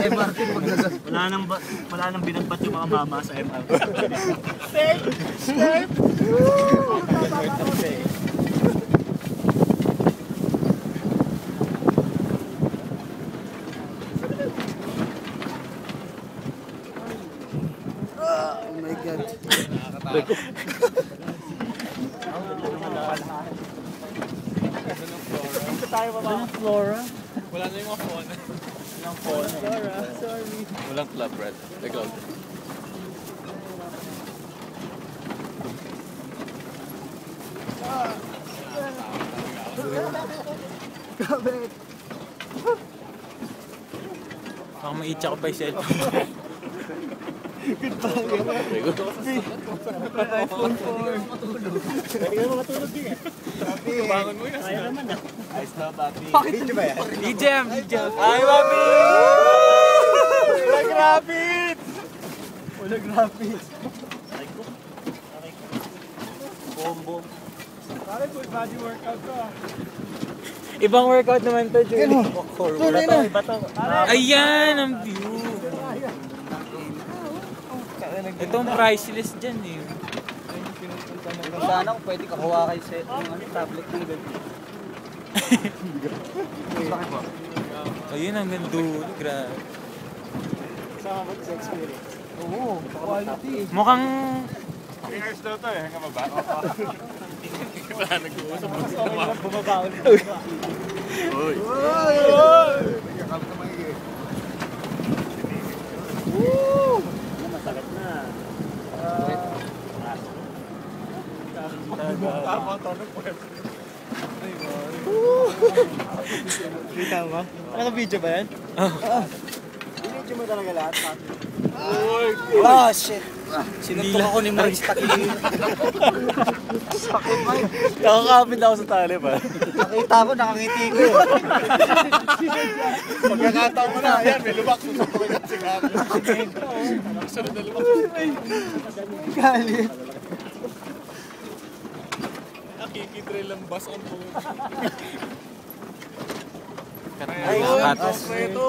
MRT pag nagas. Wala nang binagbat yung mga mama sa MRT. Safe! Safe! Oh my God. Tayo pa ba? Flora? Wala na yung mga phone. Walang phone. Flora, sorry. Walang club, Brad. Ikaw. Kabit. Baka maitsa ko pa yung cellphone. iPhone 4. Pwede ka naman matulog din eh. Bangon mo yun. Kaya naman ah. Ayos na, papi. Video ba yan? EJM! Ay, papi! Wala graphics! Wala graphics. Aray ko. Combo. Pare, full body workout to ah. Ibang workout naman to, Julie. Tunay na. Iba to. Ayan, ang view. Itong priceless dyan eh. Kung sana kung pwede kakuha kayo set ng tablet ng ganito. Bakit po? Ayun, ang ganda. Grabe. Sama ba sa experience? Oo, quality. Mukhang... Fingers daw to eh, hanggang baba. Wala nag-uusap. Bumaba ulit. Uy! Masakit na. Tama ang tanong po. Kita mo? Naka-video ba yan? Video mo talaga lahat? Uy! Oh, shit! Sinuntok ako ni Maris Takili. Sakit, Mike. Nakakapit ako sa tali pa. Nakita ko, nakangiti ko. Pagkakataon mo na, ayan, may lubak. Susunod ka si Gabi. Sunod na lubak. Galit. Nakikitrail ang bus on po. Ay, Ay, ito.